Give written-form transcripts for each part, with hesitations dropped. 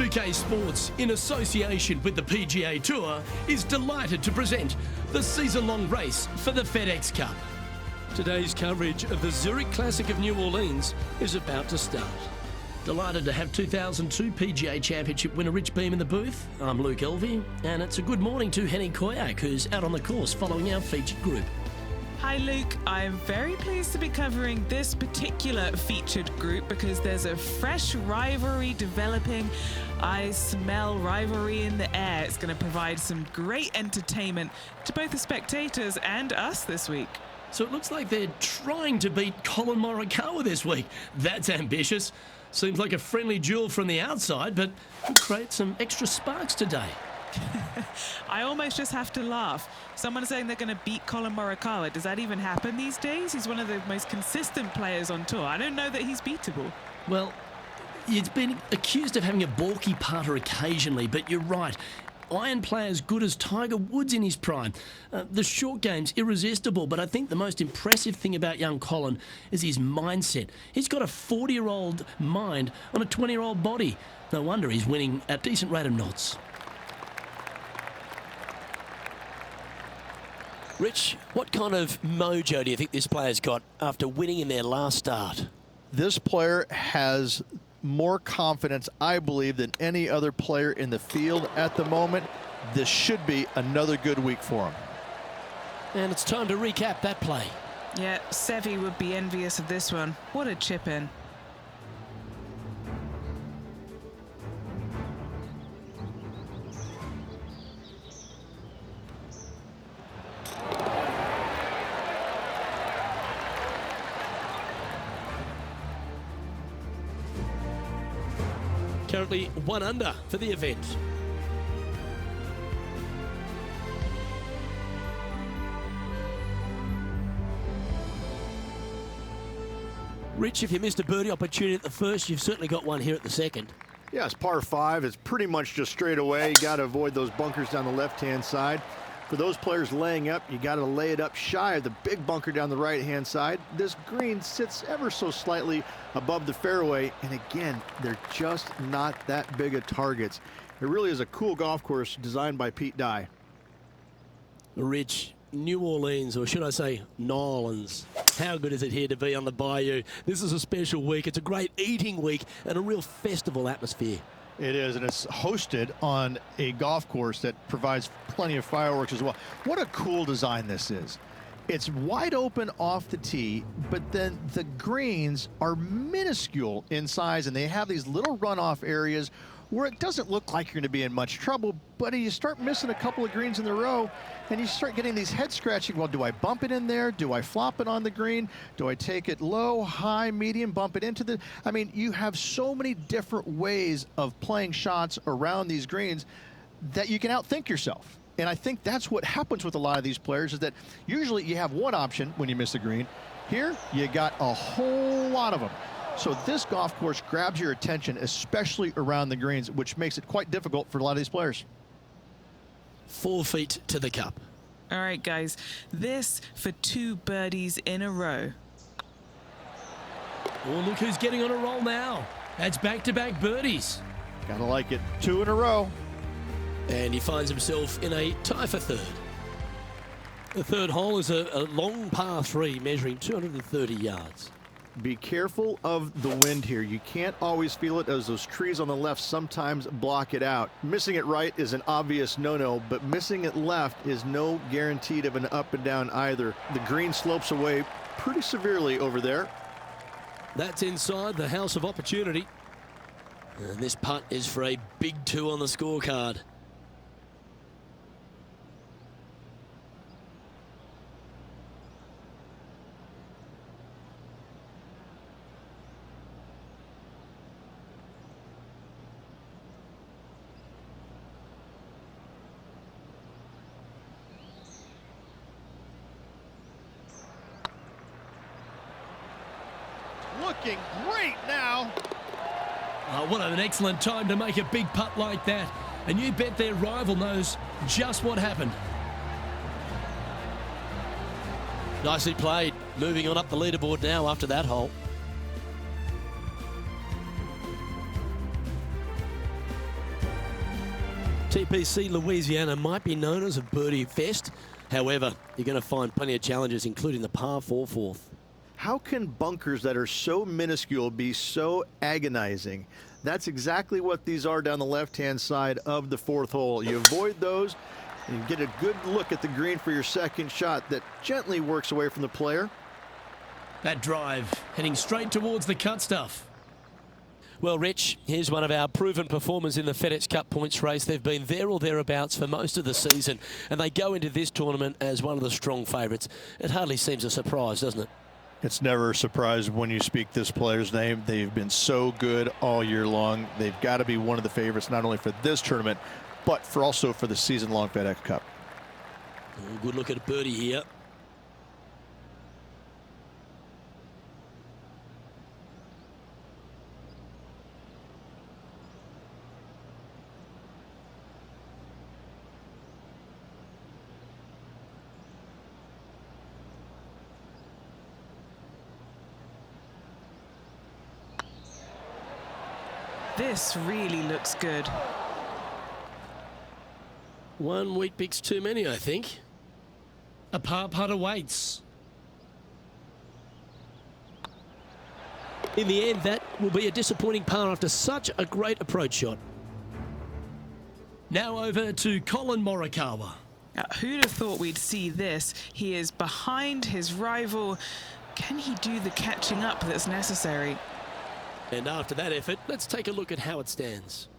2K Sports, in association with the PGA Tour, is delighted to present the season-long race for the FedEx Cup. Today's coverage of the Zurich Classic of New Orleans is about to start. Delighted to have 2002 PGA Championship winner Rich Beem in the booth. I'm Luke Elvey, and it's a good morning to Henny Koyak, who's out on the course following our featured group. Hi Luke, I'm very pleased to be covering this particular featured group because there's a fresh rivalry developing. I smell rivalry in the air. It's going to provide some great entertainment to both the spectators and us this week. So it looks like they're trying to beat Colin Morikawa this week. That's ambitious. Seems like a friendly duel from the outside, but could create some extra sparks today. I almost just have to laugh. Someone saying they're going to beat Colin Morikawa. Does that even happen these days? He's one of the most consistent players on tour. I don't know that he's beatable. Well, he's been accused of having a balky putter occasionally, but you're right. Iron play as good as Tiger Woods in his prime. The short game's irresistible, but I think the most impressive thing about young Colin is his mindset. He's got a 40-year-old mind on a 20-year-old body. No wonder he's winning at a decent rate of knots. Rich, what kind of mojo do you think this player's got after winning in their last start? This player has more confidence, I believe, than any other player in the field at the moment. This should be another good week for him. And it's time to recap that play. Yeah, Seve would be envious of this one. What a chip in. Currently 1 under for the event. Rich, if you missed a birdie opportunity at the first, you've certainly got one here at the second. Yeah, it's par 5. It's pretty much just straight away. You got to avoid those bunkers down the left-hand side. For those players laying up, you got to lay it up shy of the big bunker down the right-hand side. This green sits ever so slightly above the fairway, and again, they're just not that big of targets. It really is a cool golf course designed by Pete Dye. Rich, New Orleans, or should I say Nolans. How good is it here to be on the Bayou? This is a special week. It's a great eating week and a real festival atmosphere. It is, and it's hosted on a golf course that provides plenty of fireworks as well. What a cool design this is. It's wide open off the tee, but then the greens are minuscule in size, and they have these little runoff areas where it doesn't look like you're going to be in much trouble, but you start missing a couple of greens in a row, and you start getting these head scratching. Well, do I bump it in there? Do I flop it on the green? Do I take it low, high, medium, bump it into the... I mean, you have so many different ways of playing shots around these greens that you can outthink yourself. And I think that's what happens with a lot of these players, is that usually you have one option when you miss a green. Here, you got a whole lot of them. So this golf course grabs your attention, especially around the greens, which makes it quite difficult for a lot of these players. 4 feet to the cup. All right, guys, this for 2 birdies in a row. Oh, look who's getting on a roll now. That's back-to-back birdies. Gotta like it. 2 in a row. And he finds himself in a tie for third. The third hole is a long par 3 measuring 230 yards. Be careful of the wind here. You can't always feel it, as those trees on the left sometimes block it out. Missing it right is an obvious no-no, but missing it left is no guaranteed of an up and down either. The green slopes away pretty severely over there. That's inside the house of opportunity. And this putt is for a big 2 on the scorecard. Looking great now. What an excellent time to make a big putt like that. And you bet their rival knows just what happened. Nicely played. Moving on up the leaderboard now after that hole. TPC Louisiana might be known as a birdie fest. However, you're going to find plenty of challenges, including the par 4 fourth. How can bunkers that are so minuscule be so agonizing? That's exactly what these are down the left-hand side of the fourth hole. You avoid those and you get a good look at the green for your second shot that gently works away from the player. That drive heading straight towards the cut stuff. Well, Rich, here's one of our proven performers in the FedEx Cup points race. They've been there or thereabouts for most of the season, and they go into this tournament as one of the strong favourites. It hardly seems a surprise, doesn't it? It's never a surprise when you speak this player's name. They've been so good all year long. They've got to be one of the favorites, not only for this tournament, but also for the season-long FedEx Cup. Oh, good look at a birdie here. This really looks good. One wheat bix too many, I think. A par putt awaits. In the end, that will be a disappointing par after such a great approach shot. Now over to Colin Morikawa. Who'd have thought we'd see this? He is behind his rival. Can he do the catching up that's necessary? And after that effort, let's take a look at how it stands.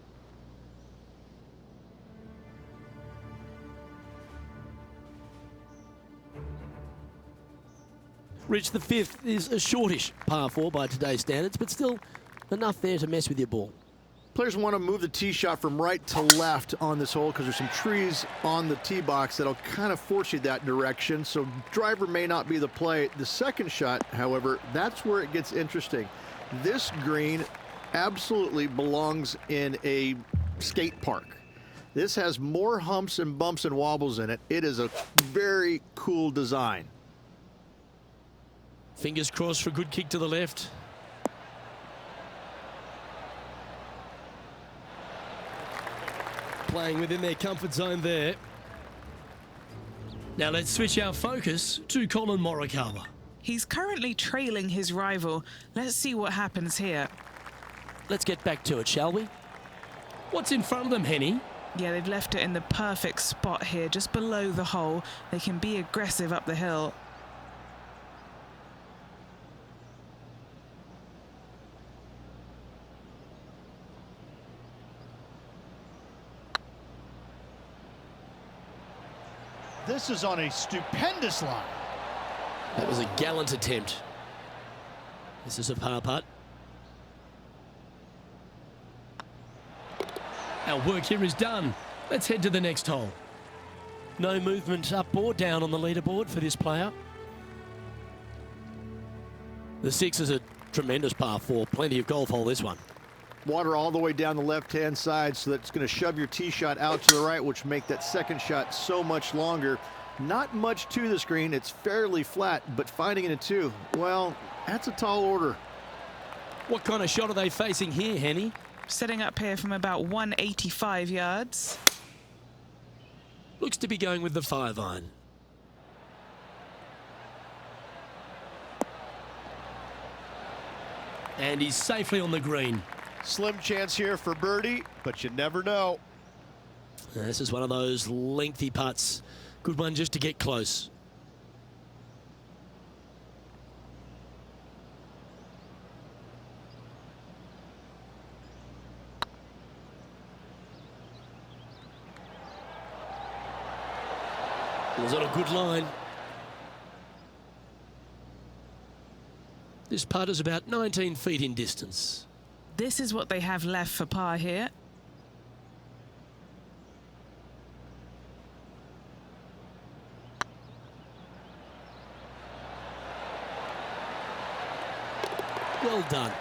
Rich, the fifth is a shortish par 4 by today's standards, but still enough there to mess with your ball. Players want to move the tee shot from right to left on this hole because there's some trees on the tee box that'll kind of force you that direction, so driver may not be the play. The second shot, however, that's where it gets interesting. This green absolutely belongs in a skate park. This has more humps and bumps and wobbles in it. It is a very cool design. Fingers crossed for a good kick to the left. Playing within their comfort zone there. Now let's switch our focus to Colin Morikawa. He's currently trailing his rival. Let's see what happens here. Let's get back to it, shall we? What's in front of them, Henny? Yeah, they've left it in the perfect spot here, just below the hole. They can be aggressive up the hill. This is on a stupendous line. That was a gallant attempt. This is a par putt. Our work here is done. Let's head to the next hole. No movement up or down on the leaderboard for this player. The 6 is a tremendous par 4. Plenty of golf hole, this one. Water all the way down the left-hand side, so that's going to shove your tee shot out to the right, which make that second shot so much longer. Not much to the screen. It's fairly flat, but finding it a 2, well, that's a tall order. What kind of shot are they facing here, Henny? Setting up here from about 185 yards. Looks to be going with the 5-iron. And he's safely on the green. Slim chance here for birdie, but you never know. This is one of those lengthy putts. Good one just to get close. It was on a good line. This putt is about 19 feet in distance. This is what they have left for par here. Well done.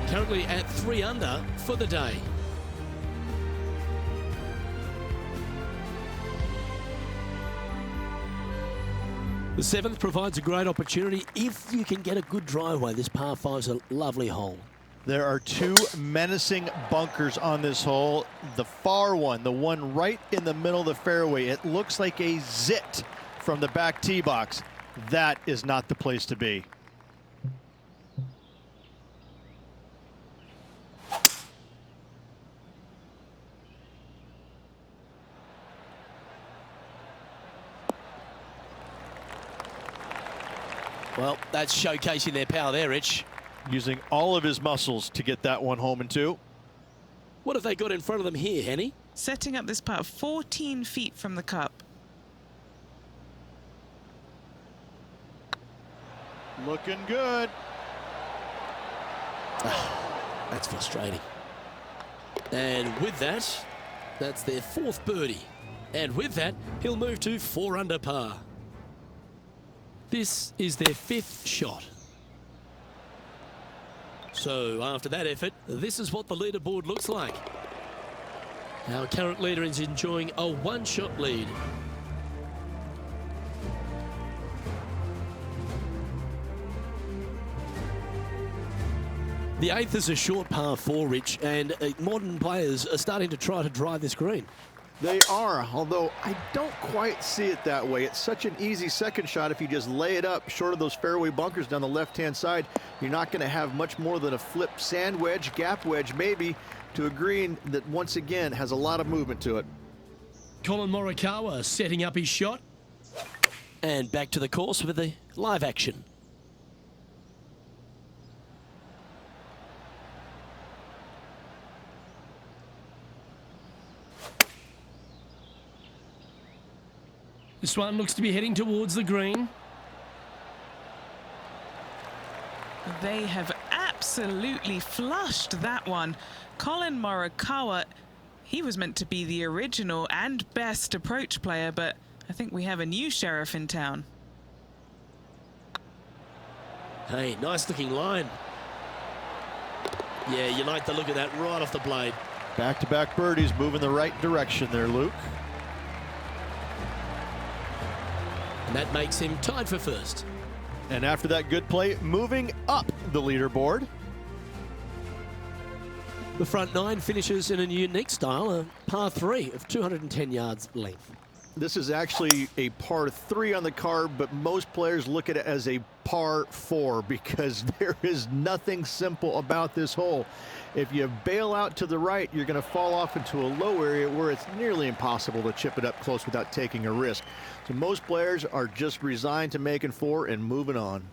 Currently at 3 under for the day. The 7th provides a great opportunity if you can get a good driveway. This par 5's a lovely hole. There are 2 menacing bunkers on this hole. The far one, the one right in the middle of the fairway, it looks like a zit from the back tee box. That is not the place to be. Well, that's showcasing their power there, Rich. Using all of his muscles to get that one home and 2. What have they got in front of them here, Henny? Setting up this putt 14 feet from the cup. Looking good. That's frustrating. And with that, that's their 4th birdie. And with that, he'll move to 4 under par. This is their 5th shot. So after that effort, this is what the leaderboard looks like. Our current leader is enjoying a 1-shot lead. The 8th is a short par 4, Rich, and modern players are starting to try to drive this green. They are, although I don't quite see it that way. It's such an easy second shot if you just lay it up short of those fairway bunkers down the left-hand side. You're not going to have much more than a flip sand wedge, gap wedge maybe, to a green that once again has a lot of movement to it. Colin Morikawa setting up his shot. And back to the course with the live action. This one looks to be heading towards the green. They have absolutely flushed that one. Colin Morikawa, he was meant to be the original and best approach player, but I think we have a new sheriff in town. Hey, nice looking line. Yeah, you like the look of that right off the blade. Back-to-back birdies moving the right direction there, Luke. And that makes him tied for 1st. And after that good play, moving up the leaderboard. The front 9 finishes in a unique style, a par 3 of 210 yards length. This is actually a par 3 on the card, but most players look at it as a par 4 because there is nothing simple about this hole. If you bail out to the right, you're going to fall off into a low area where it's nearly impossible to chip it up close without taking a risk. So most players are just resigned to making 4 and moving on.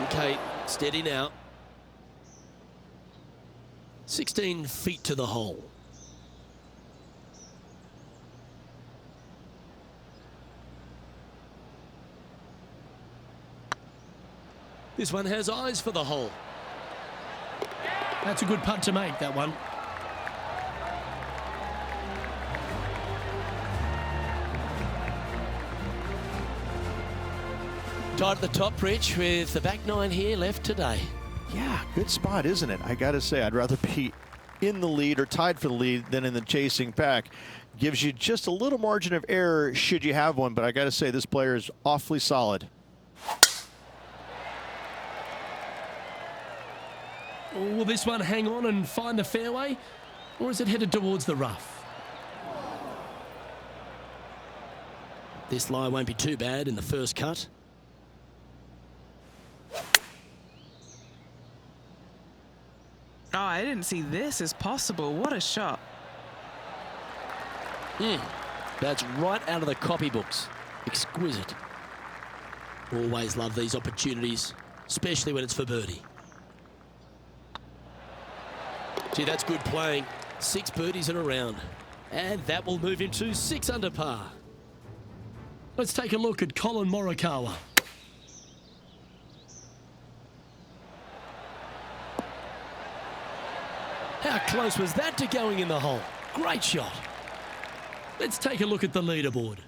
Okay, steady now. 16 feet to the hole. This one has eyes for the hole. That's a good putt to make, that one. Tied at the top, Rich, with the back 9 here left today. Yeah, good spot, isn't it? I got to say, I'd rather be in the lead or tied for the lead than in the chasing pack. Gives you just a little margin of error should you have one, but I got to say, this player is awfully solid. Will this one hang on and find the fairway, or is it headed towards the rough? This lie won't be too bad in the first cut. Oh, I didn't see this as possible. What a shot. That's right out of the copybooks. Exquisite. Always love these opportunities, especially when it's for birdie. Gee, that's good playing. 6 birdies in a round. And that will move him to 6 under par. Let's take a look at Colin Morikawa. How close was that to going in the hole? Great shot. Let's take a look at the leaderboard.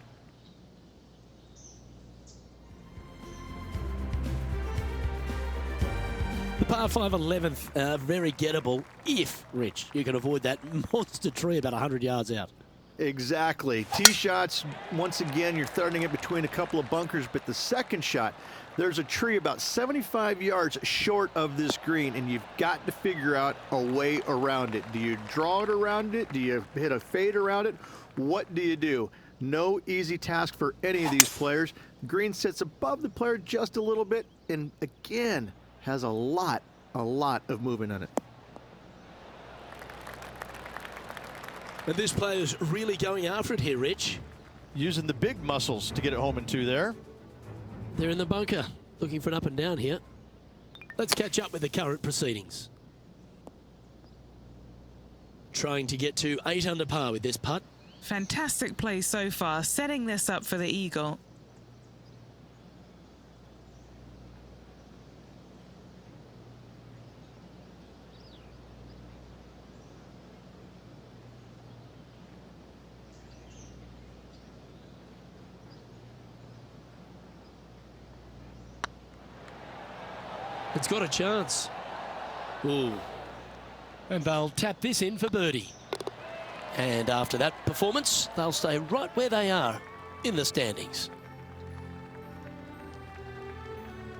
Par 5 11th, very gettable if, Rich, you can avoid that monster tree about 100 yards out. Exactly. Tee shots, once again, you're threading it between a couple of bunkers, but the second shot, there's a tree about 75 yards short of this green, and you've got to figure out a way around it. Do you draw it around it? Do you hit a fade around it? What do you do? No easy task for any of these players. Green sits above the player just a little bit, and again, has a lot of movement on it. And this player's really going after it here, Rich. Using the big muscles to get it home in two there. They're in the bunker, looking for an up and down here. Let's catch up with the current proceedings. Trying to get to 8 under par with this putt. Fantastic play so far, setting this up for the eagle. It's got a chance. Ooh. And they'll tap this in for birdie. And after that performance, they'll stay right where they are in the standings.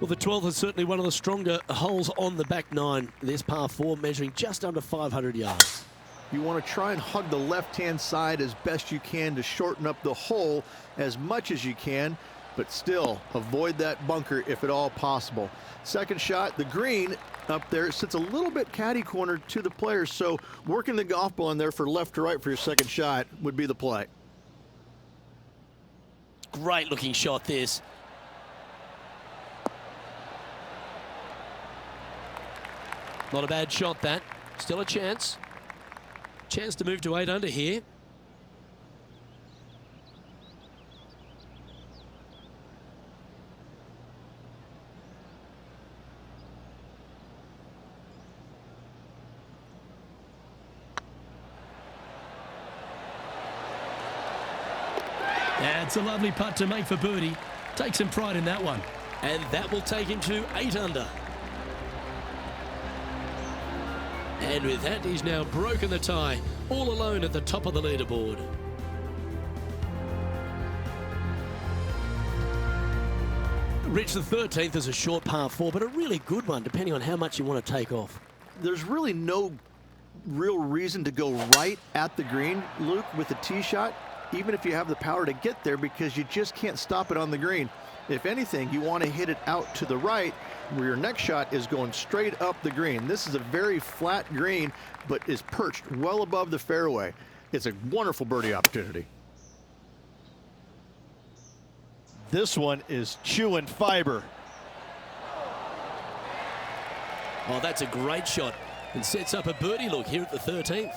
Well, the 12th is certainly one of the stronger holes on the back nine. This par 4 measuring just under 500 yards. You want to try and hug the left-hand side as best you can to shorten up the hole as much as you can, but still avoid that bunker if at all possible. Second shot, the green up there sits a little bit caddy corner to the players, so working the golf ball in there for left to right for your second shot would be the play. Great looking shot this. Not a bad shot that. Still a chance. Chance to move to 8 under here. That's a lovely putt to make for birdie. Take some pride in that one. And that will take him to 8 under. And with that, he's now broken the tie, all alone at the top of the leaderboard. Rich, the 13th is a short par 4, but a really good one, depending on how much you want to take off. There's really no real reason to go right at the green, Luke, with a tee shot, even if you have the power to get there, because you just can't stop it on the green. If anything, you want to hit it out to the right, where your next shot is going straight up the green. This is a very flat green, but is perched well above the fairway. It's a wonderful birdie opportunity. This one is chewing fiber. Oh, that's a great shot and sets up a birdie look here at the 13th.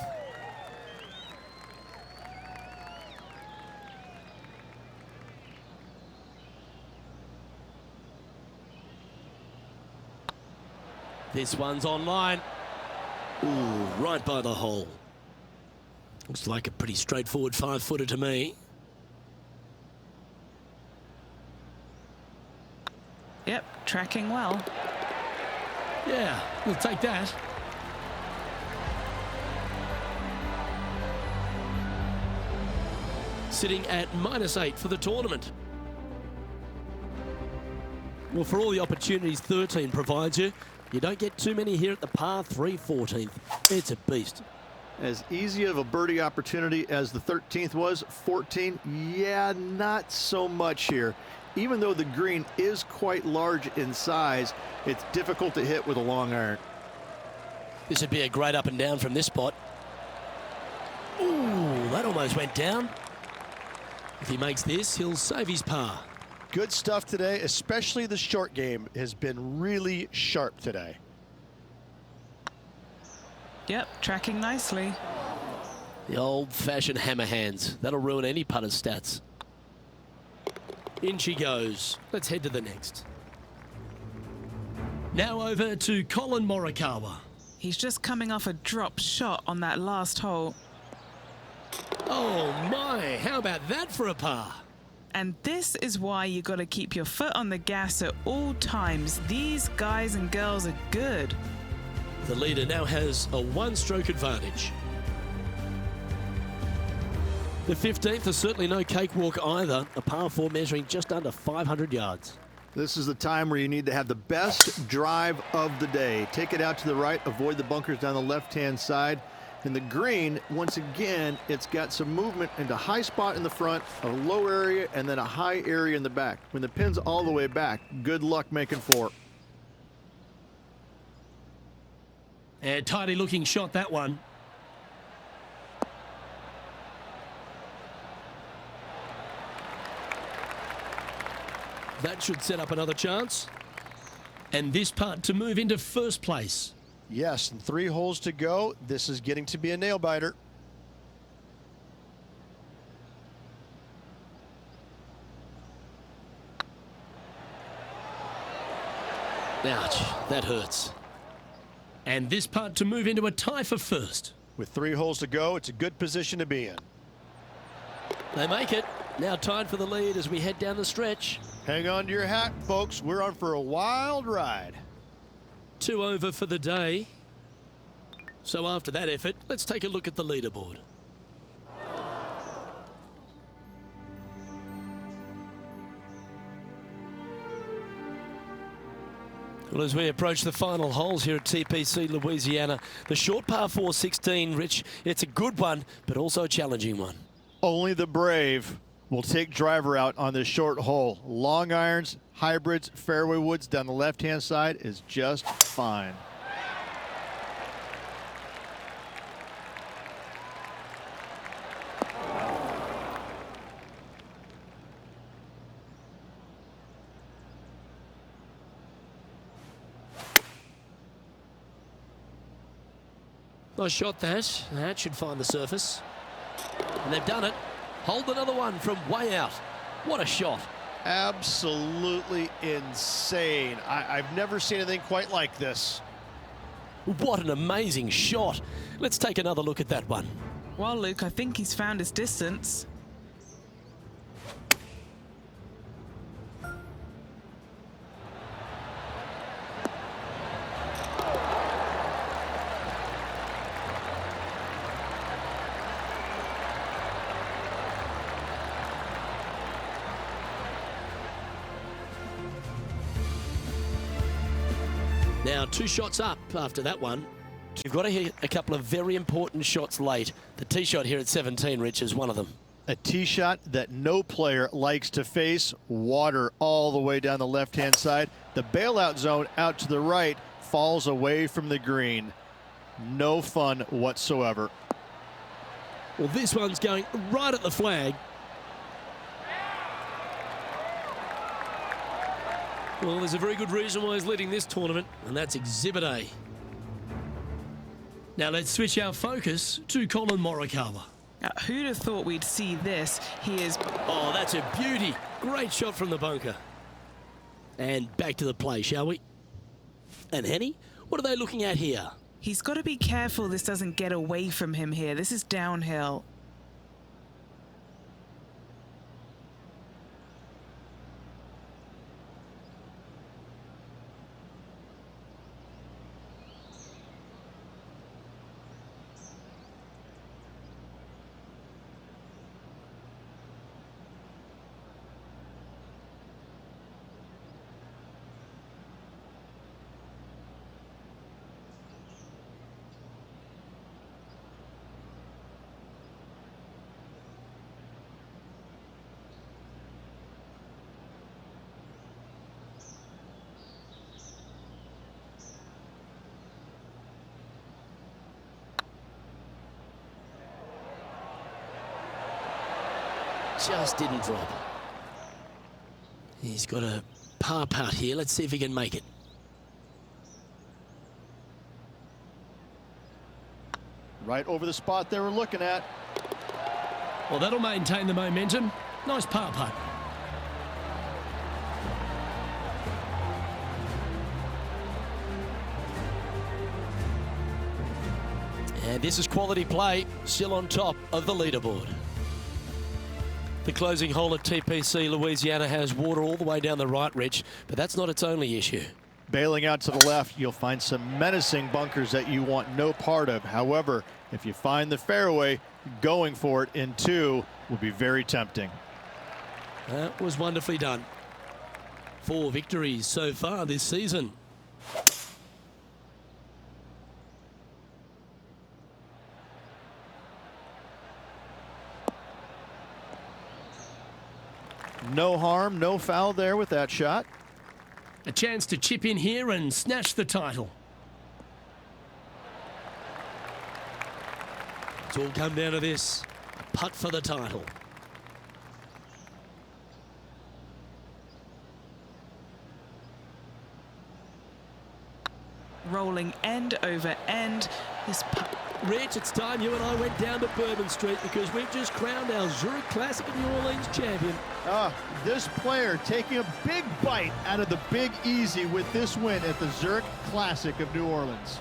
This one's online. Ooh, right by the hole. Looks like a pretty straightforward 5-footer to me. Yep, tracking well. Yeah, we'll take that. Sitting at -8 for the tournament. Well, for all the opportunities 13 provides you, you don't get too many here at the par 3 14th. It's a beast. As easy of a birdie opportunity as the 13th was, 14, yeah, not so much here. Even though the green is quite large in size, it's difficult to hit with a long iron. This would be a great up and down from this spot. Ooh, that almost went down. If he makes this, he'll save his par. Good stuff today, especially the short game has been really sharp today. Yep, tracking nicely. The old-fashioned hammer hands. That'll ruin any putter's stats. In she goes. Let's head to the next. Now over to Colin Morikawa. He's just coming off a drop shot on that last hole. Oh my, how about that for a par? And this is why you got to keep your foot on the gas at all times. These guys and girls are good. The leader now has a one-stroke advantage. The 15th is certainly no cakewalk either, a par 4 measuring just under 500 yards. This is the time where you need to have the best drive of the day. Take it out to the right, avoid the bunkers down the left-hand side. And the green, once again, it's got some movement into high spot in the front, a low area, and then a high area in the back. When the pin's all the way back, good luck making 4. A tidy looking shot, that one. That should set up another chance. And this putt to move into first place. Yes, and 3 holes to go. This is getting to be a nail-biter. Ouch, that hurts. And this putt to move into a tie for first. With 3 holes to go, it's a good position to be in. They make it. Now tied for the lead as we head down the stretch. Hang on to your hat, folks. We're on for a wild ride. 2 over for the day. So after that effort, let's take a look at the leaderboard. Well, as we approach the final holes here at TPC Louisiana, the short par 4 16, Rich, it's a good one, but also a challenging one. Only the brave will take driver out on this short hole. Long irons, hybrids, fairway woods down the left-hand side is just fine. Nice shot that. That should find the surface. And they've done it. Hold another one from way out. What a shot. Absolutely insane. I've never seen anything quite like this. What an amazing shot. Let's take another look at that one. Well, Luke, I think he's found his distance. Now 2 shots up after that one. You've got to hit a couple of very important shots late. The tee shot here at 17, Rich, is one of them. A tee shot that no player likes to face. Water all the way down the left-hand side. The bailout zone out to the right falls away from the green. No fun whatsoever. Well, this one's going right at the flag. Well, there's a very good reason why he's leading this tournament, and that's Exhibit A. Now let's switch our focus to Colin Morikawa. Who'd have thought we'd see this? He is... Oh, that's a beauty. Great shot from the bunker. And back to the play, shall we? And Henny, what are they looking at here? He's got to be careful this doesn't get away from him here. This is downhill. Just didn't drop. He's got a par putt here. Let's see if he can make it. Right over the spot they were looking at. Well, that'll maintain the momentum. Nice par putt. And this is quality play, still on top of the leaderboard. The closing hole at TPC Louisiana has water all the way down the right, Rich, but that's not its only issue. Bailing out to the left, you'll find some menacing bunkers that you want no part of. However, if you find the fairway, going for it in 2 would be very tempting. That was wonderfully done. 4 victories so far this season. No harm, no foul there with that shot. A chance to chip in here and snatch the title. It's all come down to this. A putt for the title. Rolling end over end. This putt. Rich, it's time you and I went down to Bourbon Street because we've just crowned our Zurich Classic of New Orleans champion. This player taking a big bite out of the Big Easy with this win at the Zurich Classic of New Orleans.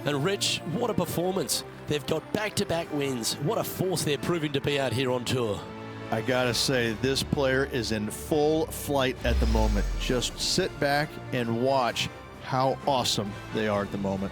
And Rich, what a performance. They've got back-to-back wins. What a force they're proving to be out here on tour. I gotta say, this player is in full flight at the moment. Just sit back and watch how awesome they are at the moment.